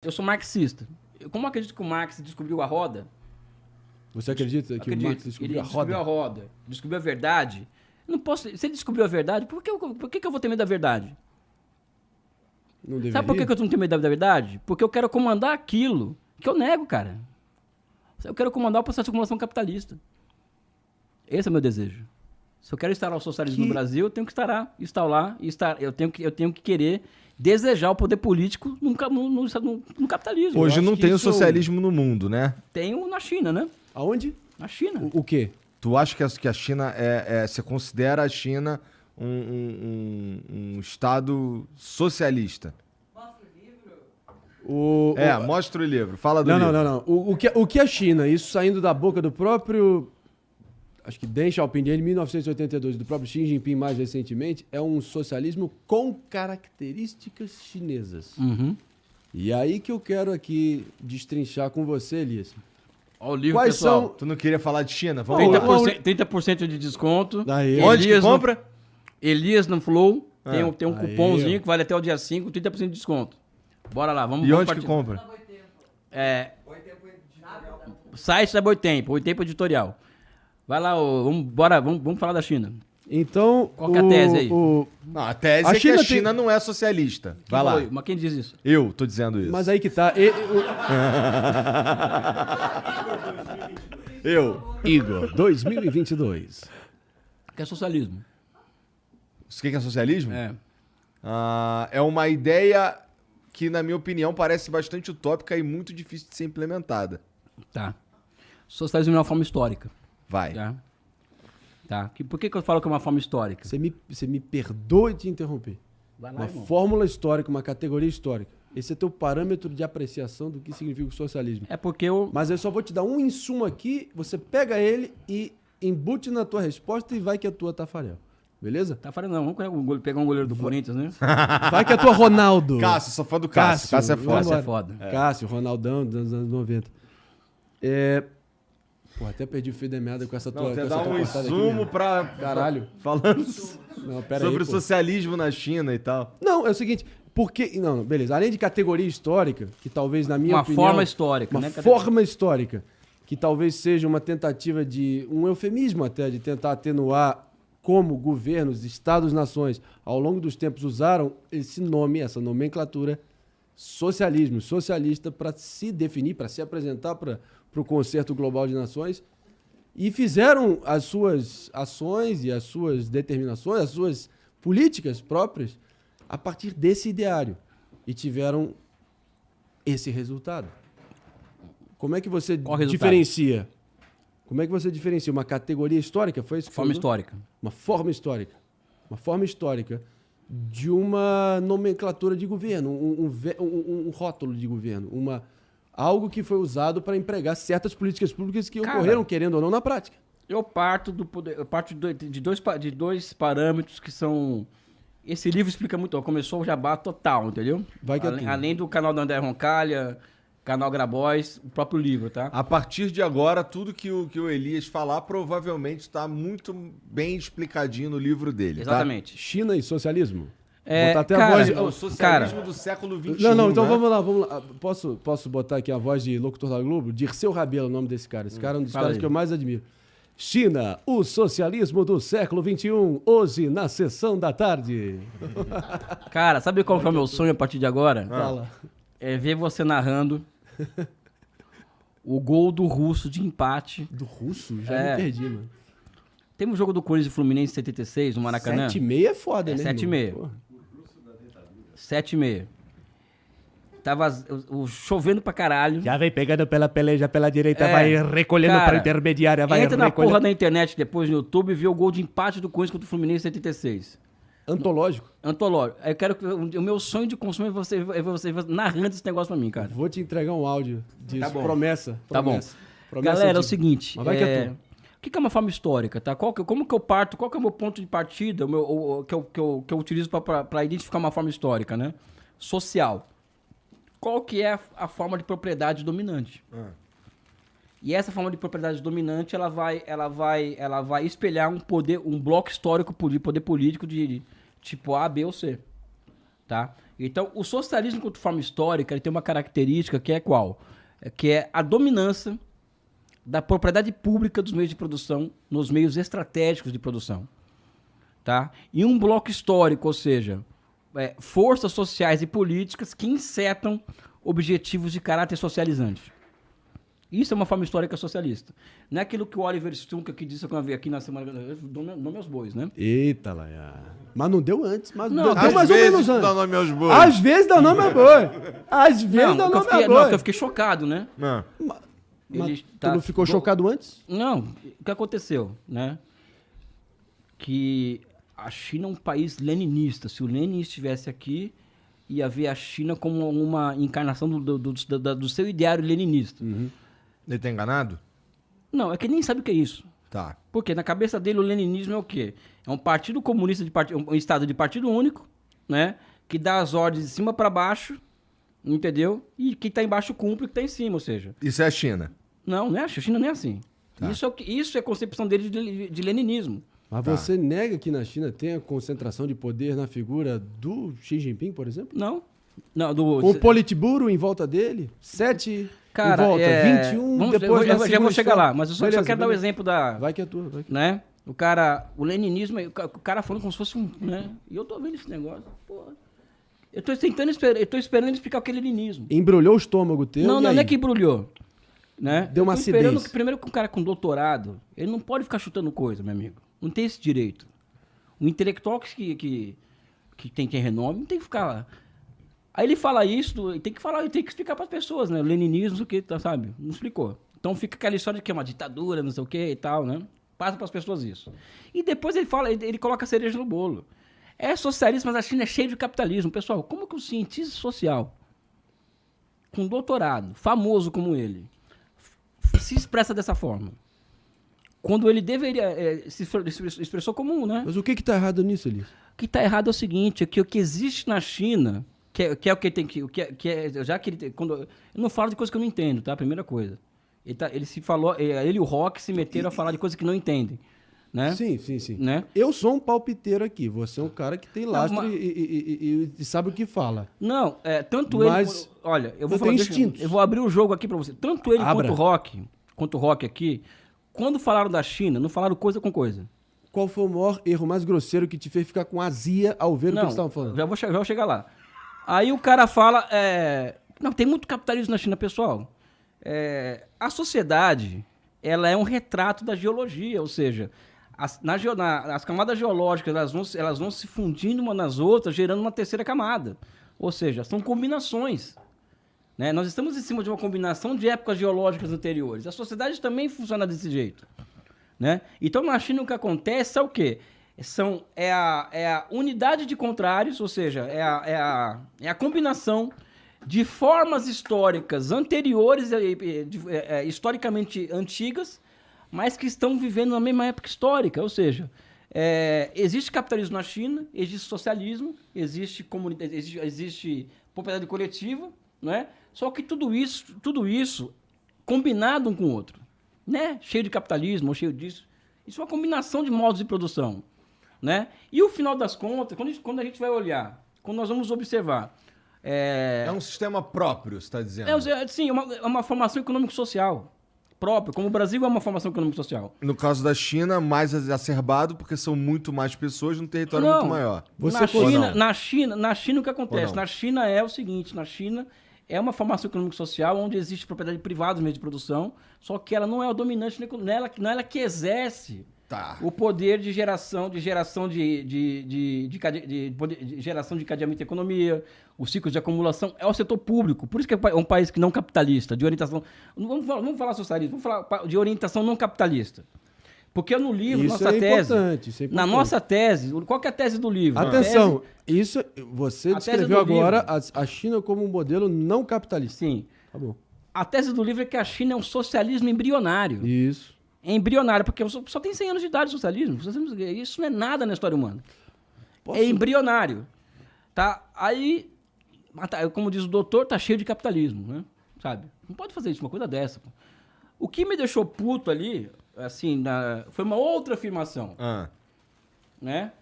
Eu sou marxista. Como eu acredito que o Marx descobriu a roda? Você acredita que o Marx descobriu a roda? Descobriu a roda, descobriu a verdade. Eu não posso, se ele descobriu a verdade, por que eu vou ter medo da verdade? Não deveria? Sabe por que eu não tenho medo da verdade? Porque eu quero comandar aquilo que eu nego, cara. Eu quero comandar o processo de acumulação capitalista. Esse é o meu desejo. Se eu quero instalar o socialismo no Brasil, eu tenho que eu tenho que querer desejar o poder político no capitalismo. Hoje não tem o isso- socialismo no mundo, né? Tenho na China, né? Aonde? Na China. O quê? Tu acha que a China você considera a China um estado socialista? Mostra o livro. Fala do livro. Não. O que a China, isso saindo da boca do próprio, acho que Deng Xiaoping, em 1982, do próprio Xi Jinping mais recentemente, é um socialismo com características chinesas. Uhum. E aí que eu quero aqui destrinchar com você, Elias. Olha o livro, Quais pessoal. são... Tu não queria falar de China? Vamos lá. 30% de desconto. Aí. Onde que compra? Elias no Flow. Ah. Tem um Aí, cupomzinho ó. que vale até o dia 5, 30% de desconto. Bora lá, vamos E onde que partir. compra? Site da Boitempo, Boitempo Editorial. Vai lá, vamos falar da China. Então... Qual que é a tese aí? Não, a tese A é que a China China não é socialista. Vai lá. Mas quem diz isso? Eu tô dizendo isso. Mas aí que tá... Igor, 2022. Que é socialismo. O que é socialismo? É. É uma ideia que, na minha opinião, parece bastante utópica e muito difícil de ser implementada. Tá. Socialismo é uma forma histórica. Vai. Tá. Por que eu falo que é uma forma histórica? Você me perdoe te interromper. Vai lá, Uma irmão. fórmula histórica, uma categoria histórica. Esse é teu parâmetro de apreciação do que significa o socialismo. É porque eu... Mas eu só vou te dar um insumo aqui, você pega ele e embute na tua resposta e vai que a tua Tafarel. Beleza? Tá falando, não. Vamos pegar um goleiro do Corinthians, né? Vai que a tua Ronaldo. Cássio, sou fã do Cássio. Cássio é foda. Cássio é foda. Cássio, Ronaldão dos anos 90. Pô, até perdi o fio da meada com essa tua... Não, com você essa dá tua um cortada aqui insumo mesmo. pra... Caralho. Falando Não, pera sobre aí, o pô. socialismo na China e tal. Não, é o seguinte, porque... Não, beleza. Além de categoria histórica, que talvez na minha Uma opinião... forma histórica, Uma né? forma histórica, que talvez seja uma tentativa de... Um eufemismo até, de tentar atenuar como governos, estados-nações, ao longo dos tempos usaram esse nome, essa nomenclatura, socialismo, socialista, para se definir, para se apresentar para o concerto global de nações, e fizeram as suas ações e as suas determinações, as suas políticas próprias, a partir desse ideário. E tiveram esse resultado. Como é que você Qual resultado? diferencia? Como é que você diferencia uma categoria histórica? Foi isso que Forma você usou? histórica. Uma forma histórica. Uma forma histórica de uma nomenclatura de governo, um rótulo de governo, algo que foi usado para empregar certas políticas públicas que Cara, ocorreram, querendo ou não, na prática. Eu parto de dois parâmetros que são... Esse livro explica muito. Ó, começou o jabá total, entendeu? Vai que é tudo. Além do canal do André Roncalha, canal Grabois, o próprio livro, tá? A partir de agora, tudo que o Elias falar provavelmente está muito bem explicadinho no livro dele, Exatamente. China e socialismo? É, Botar até cara, a voz... tá? O socialismo do século XXI, Não, então né? vamos lá. Posso botar aqui a voz de locutor da Globo? Dirceu Rabelo é o nome desse cara. Esse cara é um dos Fala caras aí. que eu mais admiro. China, o socialismo do século XXI, hoje na sessão da tarde. Cara, sabe qual foi o meu sonho a partir de agora? Fala. É ver você narrando o gol do Russo de empate. Do russo? Já É. me perdi, mano. Teve um jogo do Corinthians e Fluminense em 76, no Maracanã. 7,5 é foda, É, né? 7,5. irmão? Porra. 7,5. Tava chovendo pra caralho. Já vem pegando pela peleja pela direita, É, vai recolhendo cara, pra intermediária, vai Entra na recolhendo. porra da internet depois no YouTube e vê o gol de empate do Corinthians contra o Fluminense em 76. Antológico. Antológico. Eu quero que o meu sonho de consumo é você narrando esse negócio pra mim, cara. Vou te entregar um áudio disso. Tá bom. Promessa. Tá bom. Promessa Galera, é o de- seguinte. Mas vai que é tu. O que é uma forma histórica, tá? Como que eu parto? Qual que é o meu ponto de partida que eu utilizo para identificar uma forma histórica, né? Social. Qual que é a forma de propriedade dominante? E essa forma de propriedade dominante, ela vai espelhar um bloco histórico de poder político de tipo A, B ou C, tá? Então, o socialismo enquanto forma histórica, ele tem uma característica que é qual? Que é a dominância da propriedade pública dos meios de produção nos meios estratégicos de produção. Tá? E um bloco histórico, ou seja, forças sociais e políticas que insetam objetivos de caráter socializante. Isso é uma forma histórica socialista. Não é aquilo que o Oliver Stunk aqui disse quando eu vi aqui na semana... Nome aos bois, né? Eita, Laia. Mas não deu antes, mas Não, deu mais ou menos dá antes. nome aos bois. Às vezes dá nome a boi. Às vezes dá nome a Não, boi. que eu fiquei chocado, né? Não. Mas tá- tu não ficou chocado antes? Não, o que aconteceu, né? Que a China é um país leninista. Se o Lenin estivesse aqui, ia ver a China como uma encarnação do seu ideário leninista. Ele tá enganado? Não, é que ele nem sabe o que é isso. Tá. Porque na cabeça dele o leninismo é o quê? É um partido comunista, um estado de partido único, né? Que dá as ordens de cima para baixo, entendeu? E quem tá embaixo cumpre o que tá em cima, ou seja... Isso é a China. Não, não é a China, não é assim. Tá. Isso é a concepção dele de leninismo. Mas você nega que na China tem a concentração de poder na figura do Xi Jinping, por exemplo? Não. Não, Com o Politburo em volta dele? 7 Cara, em volta, 21 depois da eu já vou segunda chegar esfera. lá, mas eu só Beleza, quero dar o beleza. exemplo da... Vai que é tua, vai que Né? O leninismo, o cara falando como se fosse um... Né? E eu tô vendo esse negócio, porra. Eu tô esperando ele explicar o que é leninismo. Embrulhou o estômago teu Não, e não aí? é que embrulhou. Né? Deu uma Eu tô esperando acidez. que, primeiro, que um cara com doutorado, ele não pode ficar chutando coisa, meu amigo. Não tem esse direito. O intelectual que tem renome não tem que ficar lá. Aí ele fala isso, e tem que explicar para as pessoas, né? O leninismo, o que, sabe? Não explicou. Então fica aquela história de que é uma ditadura, não sei o que e tal, né? Passa para as pessoas isso. E depois ele coloca a cereja no bolo. É socialismo, mas a China é cheia de capitalismo. Pessoal, como que um cientista social, com doutorado, famoso como ele, se expressa dessa forma? Quando ele deveria... se expressou como, né? Mas o que tá errado nisso, Elias? O que está errado é o seguinte, é que o que existe na China, que é o que tem que... já que ele... eu não falo de coisa que eu não entendo, tá? Primeira coisa. Ele e o Rock se meteram a falar de coisas que não entendem. Né? Sim. Né? Eu sou um palpiteiro aqui. Você é um cara que tem lastro mas- e sabe o que fala. Não, tanto Mas ele... Olha, eu vou eu falar... tenho deixa- instintos. eu vou abrir o jogo aqui para você. Tanto ele Abra. quanto o Rock aqui, quando falaram da China, não falaram coisa com coisa. Qual foi o maior erro mais grosseiro que te fez ficar com azia ao ver o que Não, eles estavam falando? já vou chegar lá. Aí o cara fala... Não, tem muito capitalismo na China, pessoal. A sociedade, ela é um retrato da geologia, ou seja, as camadas geológicas elas vão se fundindo umas nas outras, gerando uma terceira camada. Ou seja, são combinações. Né? Nós estamos em cima de uma combinação de épocas geológicas anteriores. A sociedade também funciona desse jeito. Né? Então, na China, o que acontece é o quê? É a unidade de contrários, ou seja, é a combinação de formas históricas anteriores, historicamente antigas, mas que estão vivendo na mesma época histórica. Ou seja, existe capitalismo na China, existe socialismo, existe propriedade coletiva, né? Só que tudo isso combinado um com o outro. Né? Cheio de capitalismo, ou cheio disso. Isso é uma combinação de modos de produção. Né? E o final das contas, quando a gente vai olhar, quando nós vamos observar... É um sistema próprio, você está dizendo? Sim, é uma formação econômico-social própria, como o Brasil é uma formação econômico-social. No caso da China, mais exacerbado, porque são muito mais pessoas num território Não. muito maior. Você Na China, o que acontece? Ou não? Na China é o seguinte, na China é uma formação econômico-social onde existe propriedade privada no meio de produção, só que ela não é o dominante, não é ela que exerce Tá. o poder de geração de geração de cadeamento da economia, os ciclos de acumulação, é o setor público. Por isso que é um país que não capitalista, de orientação... Vamos falar socialismo, vamos falar de orientação não capitalista. Porque no livro, Isso nossa é tese... importante, isso é Na importante. nossa tese, qual que é a tese do livro? Atenção, isso você a tese descreveu do agora livro. a China como um modelo não capitalista. Sim. Tá bom. A tese do livro é que a China é um socialismo embrionário. Isso. É embrionário, porque só tem 100 anos de idade o socialismo. Isso não é nada na história humana. Posso- É embrionário. Tá? Aí, como diz o doutor, tá cheio de capitalismo, né? Sabe? Não pode fazer isso, uma coisa dessa. Pô. O que me deixou puto ali, assim, foi uma outra afirmação, Ah, né?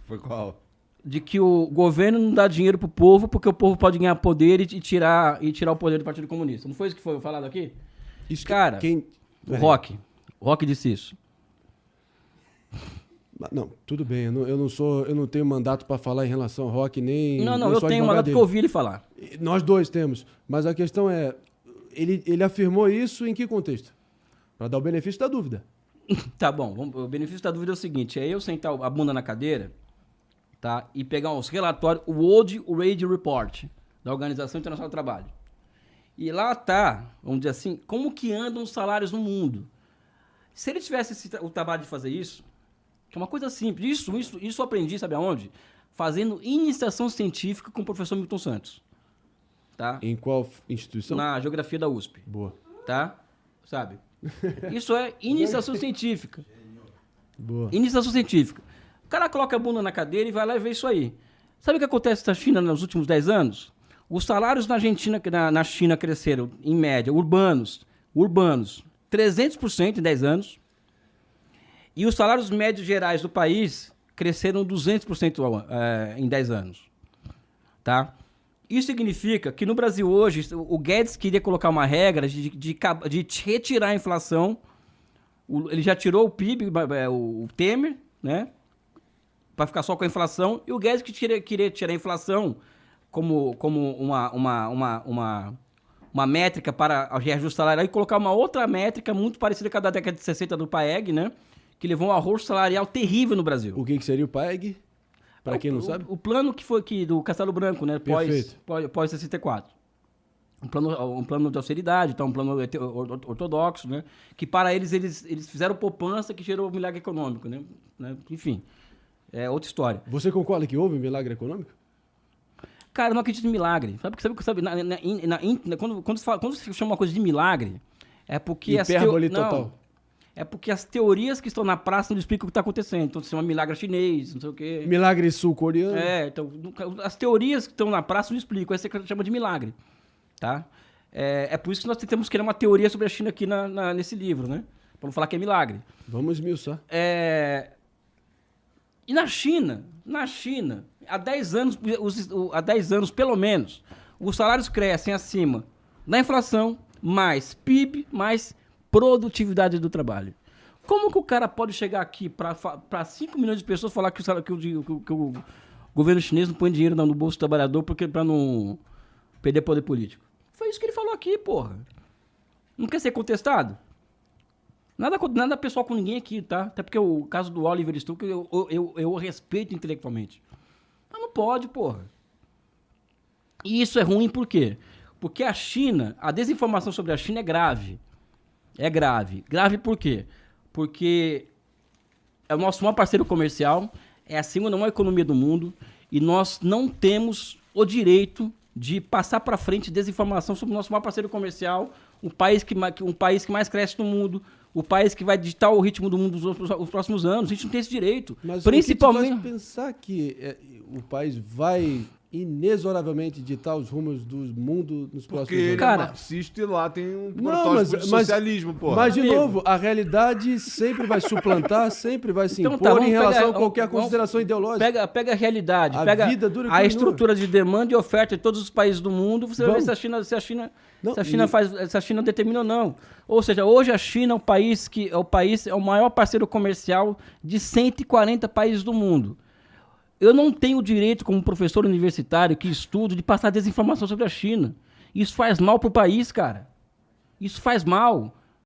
foi qual? de que o governo não dá dinheiro pro povo porque o povo pode ganhar poder e tirar o poder do Partido Comunista. Não foi isso que foi falado aqui? Isso Cara, o Rock disse isso. Não, tudo bem. Eu não tenho mandato para falar em relação ao Rock, nem. Não, nem eu sou tenho advogado mandato dele. que eu ouvi ele falar. Nós dois temos. Mas a questão é, ele afirmou isso em que contexto? Para dar o benefício da dúvida. Tá bom, o benefício da dúvida é o seguinte, é eu sentar a bunda na cadeira, tá, e pegar os relatórios, o World Wage Report, da Organização Internacional do Trabalho. E lá tá, vamos dizer assim, como que andam os salários no mundo. Se ele tivesse o trabalho de fazer isso, que é uma coisa simples, isso eu aprendi, sabe aonde? Fazendo iniciação científica com o professor Milton Santos. Tá? Em qual instituição? Na geografia da USP. Boa. Tá? Sabe? Isso é iniciação científica. Boa. Iniciação científica. O cara coloca a bunda na cadeira e vai lá e vê isso aí. Sabe o que acontece na China nos últimos 10 anos? Os salários na China cresceram, em média, urbanos, 300% em 10 anos. E os salários médios gerais do país cresceram 200% em 10 anos. Tá? Isso significa que no Brasil hoje, o Guedes queria colocar uma regra de retirar a inflação. Ele já tirou o PIB, o Temer, né? Para ficar só com a inflação. E o Guedes que queria tirar a inflação como uma métrica para reajuste salarial e colocar uma outra métrica muito parecida com a da década de 60 do PAEG, né? Que levou um arroz salarial terrível no Brasil. O que seria o PAEG? Para quem não sabe? O plano que foi do Castelo Branco, né? Pós 64. Um plano de austeridade, então, um plano ortodoxo, né? Que para eles fizeram poupança que gerou um milagre econômico, né? Enfim, é outra história. Você concorda que houve um milagre econômico? Cara, eu não acredito em milagre. Sabe quando você chama uma coisa de milagre, é porque... Hipérbole total. É porque as teorias que estão na praça não explicam o que está acontecendo. Então, se chama milagre chinês, não sei o quê. Milagre sul-coreano. Então, as teorias que estão na praça não explicam. Aí você chama de milagre, tá? É por isso que nós tentamos criar uma teoria sobre a China aqui nesse livro, né? Para não falar que é milagre. Vamos esmiuçar. E na China, há 10 anos, pelo menos, os salários crescem acima da inflação, mais PIB, mais produtividade do trabalho. Como que o cara pode chegar aqui para 5 milhões de pessoas falar que o governo chinês não põe dinheiro no bolso do trabalhador para não perder poder político? Foi isso que ele falou aqui, porra. Não quer ser contestado? Nada pessoal com ninguém aqui, tá? Até porque o caso do Oliver Stone, eu respeito intelectualmente. Mas não pode, porra. E isso é ruim por quê? Porque a desinformação sobre a China é grave. É grave. Grave por quê? Porque é o nosso maior parceiro comercial, é a segunda maior economia do mundo, e nós não temos o direito de passar para frente desinformação sobre o nosso maior parceiro comercial, um país que mais cresce no mundo, o país que vai ditar o ritmo do mundo nos próximos anos. A gente não tem esse direito. Mas principalmente o que te faz pensar que o país vai inexoravelmente ditar os rumos do mundo nos próximos Porque ele anos? é marxista e lá tem um protótipo de socialismo, porra. Mas, de novo, a realidade sempre vai suplantar, sempre vai se Então, impor tá, em relação pegar- a qualquer consideração ideológica. Pega a realidade, A pega vida dura e a continua. estrutura de demanda e oferta em todos os países do mundo, você vai ver se a China determina ou não. Ou seja, hoje a China é o maior parceiro comercial de 140 países do mundo. Eu não tenho o direito, como professor universitário que estudo, de passar desinformação sobre a China. Isso faz mal pro país, cara. Isso faz mal.